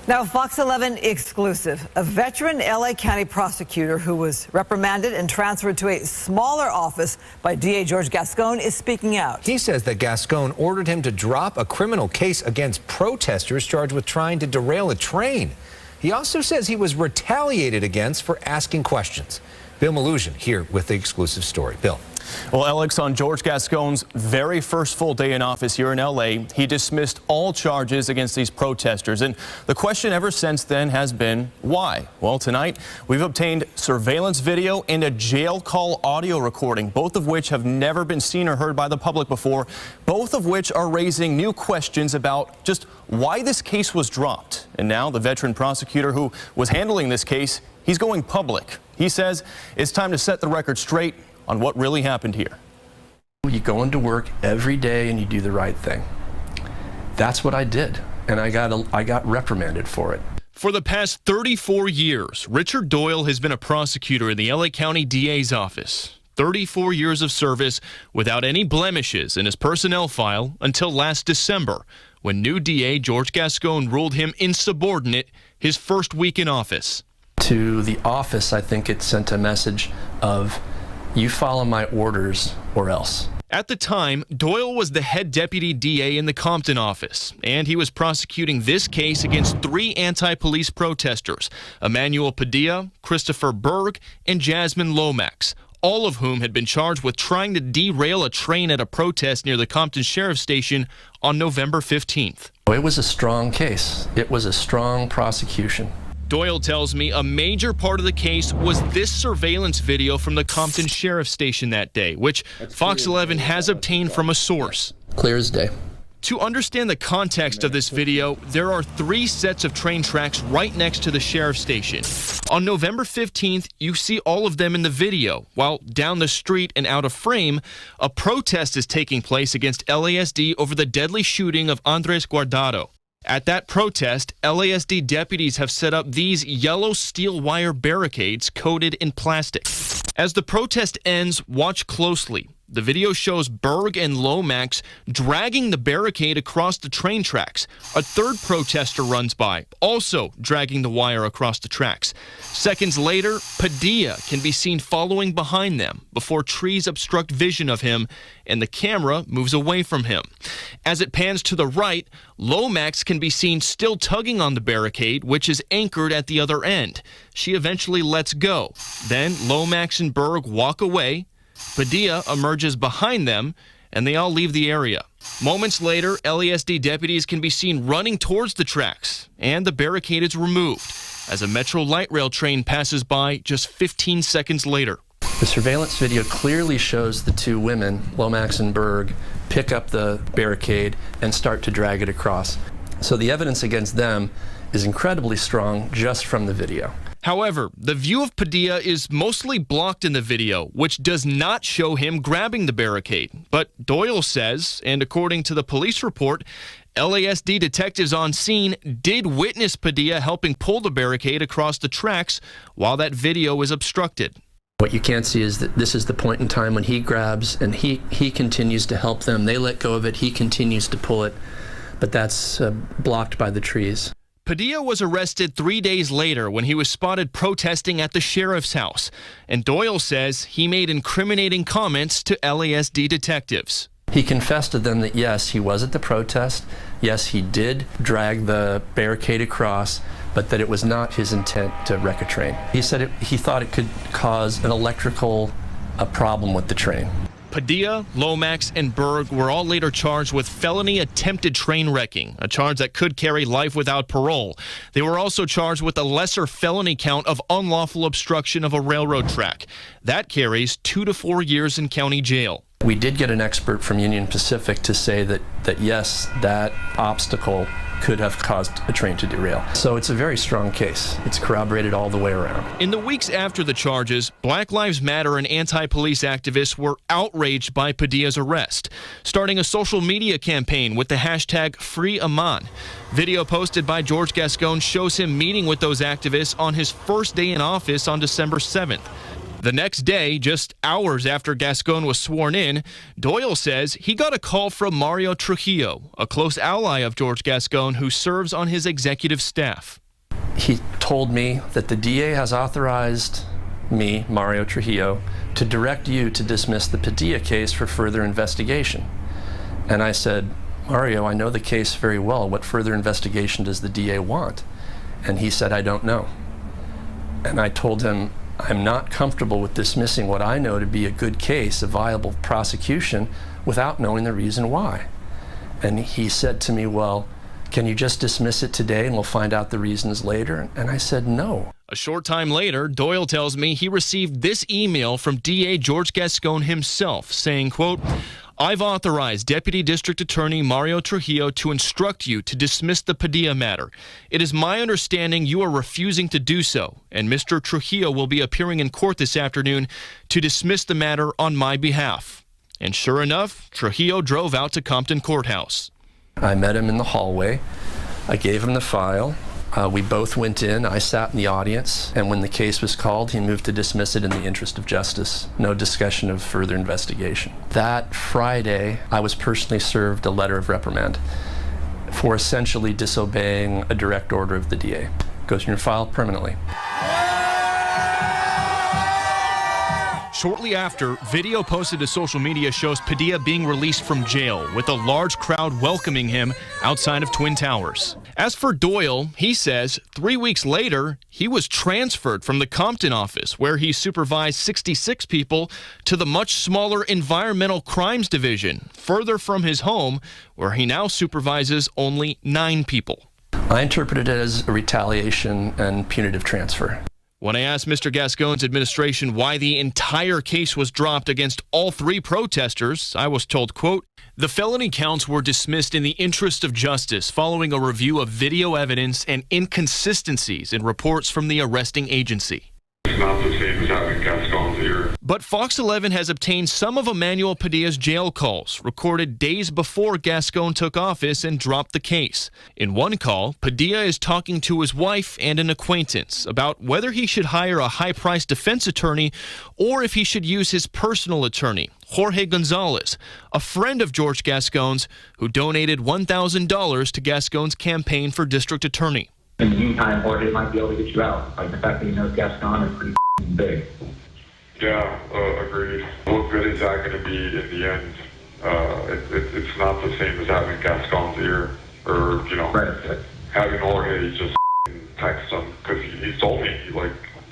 Now, Fox 11 exclusive. A veteran LA County prosecutor who was reprimanded and transferred to a smaller office by DA George Gascon is speaking out. He says that Gascon ordered him to drop a criminal case against protesters charged with trying to derail a train. He also says he was retaliated against for asking questions. Bill Malusian here with the exclusive story. Bill. Well, Alex, on George Gascon's very first full day in office here in L.A., he dismissed all charges against these protesters. And the question ever since then has been, why? Well, tonight we've obtained surveillance video and a jail call audio recording, both of which have never been seen or heard by the public before, both of which are raising new questions about just why this case was dropped. And now the veteran prosecutor who was handling this case, he's going public. He says it's time to set the record straight on what really happened here. You go into work every day and you do the right thing. That's what I did, and I got reprimanded for it. For the past 34 years, Richard Doyle has been a prosecutor in the LA County DA's office. 34 years of service without any blemishes in his personnel file until last December, when new DA George Gascon ruled him insubordinate his first week in office. To the office, I think it sent a message of, you follow my orders or else. At the time, Doyle was the head deputy DA in the Compton office, and he was prosecuting this case against 3 anti-police protesters, Emmanuel Padilla, Christopher Berg, and Jasmine Lomax, all of whom had been charged with trying to derail a train at a protest near the Compton Sheriff's Station on November 15th. It was a strong case. It was a strong prosecution. Doyle tells me a major part of the case was this surveillance video from the Compton Sheriff's Station that day, which Fox 11 has obtained from a source. Clear as day. To understand the context of this video, there are 3 sets of train tracks right next to the sheriff's station. On November 15th, you see all of them in the video, while down the street and out of frame, a protest is taking place against LASD over the deadly shooting of Andres Guardado. At that protest, LASD deputies have set up these yellow steel wire barricades coated in plastic. As the protest ends, watch closely. The video shows Berg and Lomax dragging the barricade across the train tracks. A third protester runs by, also dragging the wire across the tracks. Seconds later, Padilla can be seen following behind them before trees obstruct vision of him and the camera moves away from him. As it pans to the right, Lomax can be seen still tugging on the barricade, which is anchored at the other end. She eventually lets go. Then Lomax and Berg walk away. Padilla emerges behind them, and they all leave the area. Moments later, LASD deputies can be seen running towards the tracks, and the barricade is removed as a Metro light rail train passes by just 15 seconds later. The surveillance video clearly shows the 2 women, Lomax and Berg, pick up the barricade and start to drag it across. So the evidence against them is incredibly strong just from the video. However, the view of Padilla is mostly blocked in the video, which does not show him grabbing the barricade. But Doyle says, and according to the police report, LASD detectives on scene did witness Padilla helping pull the barricade across the tracks while that video is obstructed. What you can't see is that this is the point in time when he grabs and he continues to help them. They let go of it, he continues to pull it, but that's blocked by the trees. Padilla was arrested 3 days later when he was spotted protesting at the sheriff's house, and Doyle says he made incriminating comments to LASD detectives. He confessed to them that yes, he was at the protest, yes, he did drag the barricade across, but that it was not his intent to wreck a train. He said he thought it could cause an electrical problem with the train. Padilla, Lomax, and Berg were all later charged with felony attempted train wrecking, a charge that could carry life without parole. They were also charged with a lesser felony count of unlawful obstruction of a railroad track. That carries 2 to 4 years in county jail. We did get an expert from Union Pacific to say that yes, that obstacle could have caused a train to derail. So it's a very strong case. It's corroborated all the way around. In the weeks after the charges, Black Lives Matter and anti-police activists were outraged by Padilla's arrest, starting a social media campaign with the hashtag #FreeAman. Video posted by George Gascon shows him meeting with those activists on his first day in office on December 7th. The next day, just hours after Gascon was sworn in, Doyle says he got a call from Mario Trujillo, a close ally of George Gascon who serves on his executive staff. He told me that the DA has authorized me, Mario Trujillo, to direct you to dismiss the Padilla case for further investigation. And I said, Mario, I know the case very well. What further investigation does the DA want? And he said, I don't know. And I told him, I'm not comfortable with dismissing what I know to be a good case, a viable prosecution, without knowing the reason why. And he said to me, well, can you just dismiss it today and we'll find out the reasons later? And I said, no. A short time later, Doyle tells me he received this email from DA George Gascon himself saying, quote, I've authorized Deputy District Attorney Mario Trujillo to instruct you to dismiss the Padilla matter. It is my understanding you are refusing to do so, and Mr. Trujillo will be appearing in court this afternoon to dismiss the matter on my behalf. And sure enough, Trujillo drove out to Compton Courthouse. I met him in the hallway. I gave him the file. We both went in. I sat in the audience, and when the case was called, he moved to dismiss it in the interest of justice. No discussion of further investigation. That Friday, I was personally served a letter of reprimand for essentially disobeying a direct order of the DA. Goes in your file permanently. Shortly after, video posted to social media shows Padilla being released from jail, with a large crowd welcoming him outside of Twin Towers. As for Doyle, he says 3 weeks later, he was transferred from the Compton office, where he supervised 66 people, to the much smaller Environmental Crimes Division, further from his home, where he now supervises only 9 people. I interpret it as a retaliation and punitive transfer. When I asked Mr. Gascon's administration why the entire case was dropped against all 3 protesters, I was told, quote, the felony counts were dismissed in the interest of justice following a review of video evidence and inconsistencies in reports from the arresting agency. It's not the same as having Gascon's ear. But Fox 11 has obtained some of Emmanuel Padilla's jail calls, recorded days before Gascon took office and dropped the case. In one call, Padilla is talking to his wife and an acquaintance about whether he should hire a high-priced defense attorney or if he should use his personal attorney, Jorge Gonzalez, a friend of George Gascon's who donated $1,000 to Gascon's campaign for district attorney. In the meantime, Jorge might be able to get you out. Like the fact that he knows Gascon is pretty big. Yeah, agreed. What good is that going to be in the end? It's not the same as having Gascon's ear or, you know, Right. having Jorge just text him, because he told me,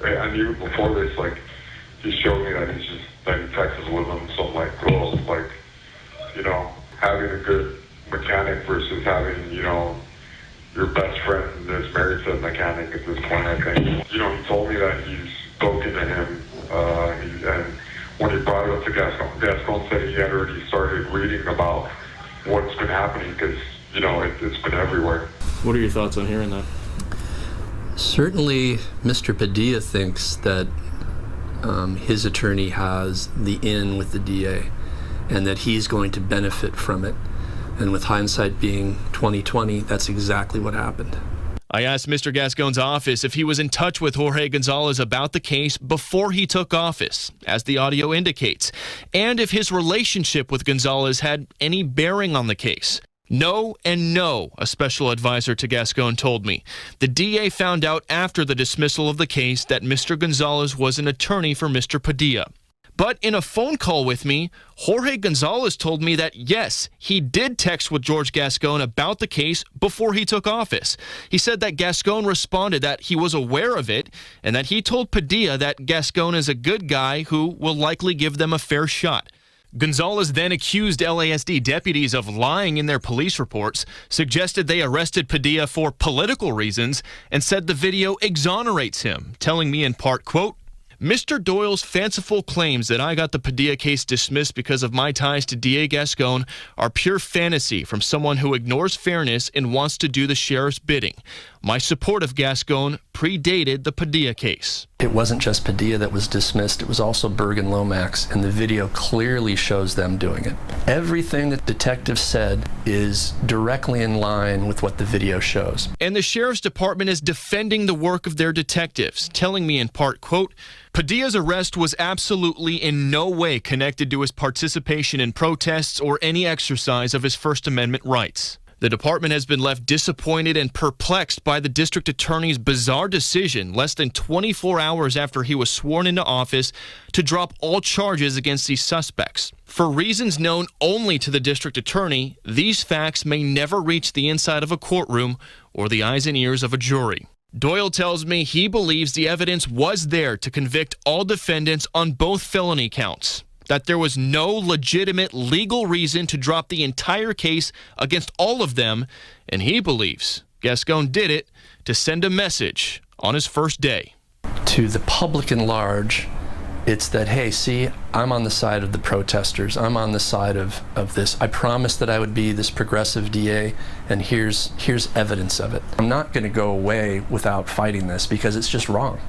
and even before this, he showed me that he texts with him, so I'm like, oh, having a good mechanic versus having, your best friend is married to a mechanic at this point, I think. He told me that he's spoken to him, and when he brought it up to Gascon said he had already started reading about what's been happening, because, it's been everywhere. What are your thoughts on hearing that? Certainly, Mr. Padilla thinks that his attorney has the in with the DA and that he's going to benefit from it. And with hindsight being 20/20, that's exactly what happened. I asked Mr. Gascon's office if he was in touch with Jorge Gonzalez about the case before he took office, as the audio indicates, and if his relationship with Gonzalez had any bearing on the case. No and no, a special advisor to Gascon told me. The DA found out after the dismissal of the case that Mr. Gonzalez was an attorney for Mr. Padilla. But in a phone call with me, Jorge Gonzalez told me that, yes, he did text with George Gascon about the case before he took office. He said that Gascon responded that he was aware of it and that he told Padilla that Gascon is a good guy who will likely give them a fair shot. Gonzalez then accused LASD deputies of lying in their police reports, suggested they arrested Padilla for political reasons, and said the video exonerates him, telling me in part, quote, Mr. Doyle's fanciful claims that I got the Padilla case dismissed because of my ties to DA Gascon are pure fantasy from someone who ignores fairness and wants to do the sheriff's bidding. My support of Gascon predated the Padilla case. It wasn't just Padilla that was dismissed, it was also Berg and Lomax, and the video clearly shows them doing it. Everything that detectives said is directly in line with what the video shows. And the sheriff's department is defending the work of their detectives, telling me in part, quote, Padilla's arrest was absolutely in no way connected to his participation in protests or any exercise of his First Amendment rights. The department has been left disappointed and perplexed by the district attorney's bizarre decision less than 24 hours after he was sworn into office to drop all charges against these suspects. For reasons known only to the district attorney, these facts may never reach the inside of a courtroom or the eyes and ears of a jury. Doyle tells me he believes the evidence was there to convict all defendants on both felony counts, that there was no legitimate legal reason to drop the entire case against all of them, and he believes Gascon did it to send a message on his first day. To the public in large, it's that, hey, see, I'm on the side of the protesters. I'm on the side of this. I promised that I would be this progressive DA, and here's evidence of it. I'm not going to go away without fighting this because it's just wrong.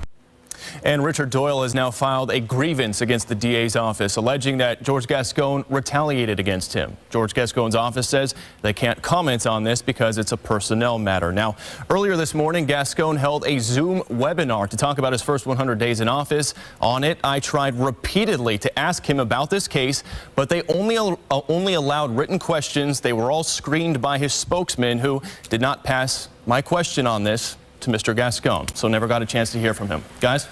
And Richard Doyle has now filed a grievance against the DA's office, alleging that George Gascon retaliated against him. George Gascon's office says they can't comment on this because it's a personnel matter. Now, earlier this morning, Gascon held a Zoom webinar to talk about his first 100 days in office. On it, I tried repeatedly to ask him about this case, but they only allowed written questions. They were all screened by his spokesman, who did not pass my question on this to Mr. Gascon, so never got a chance to hear from him. Guys?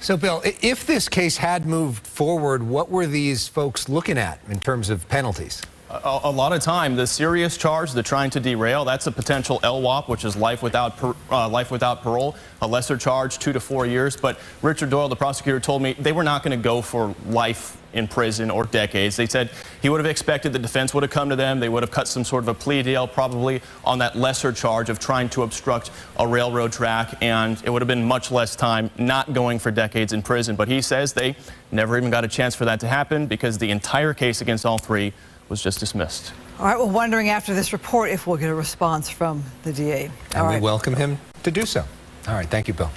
So, Bill, if this case had moved forward, what were these folks looking at in terms of penalties? A lot of time, the serious charge, the trying to derail, that's a potential LWOP, which is life without parole, a lesser charge, 2 to 4 years. But Richard Doyle, the prosecutor, told me they were not going to go for life in prison or decades. They said he would have expected the defense would have come to them. They would have cut some sort of a plea deal, probably on that lesser charge of trying to obstruct a railroad track, and it would have been much less time, not going for decades in prison. But he says they never even got a chance for that to happen because the entire case against all three was just dismissed. All right, we're wondering after this report if we'll get a response from the DA. And we welcome him to do so. All right, thank you, Bill.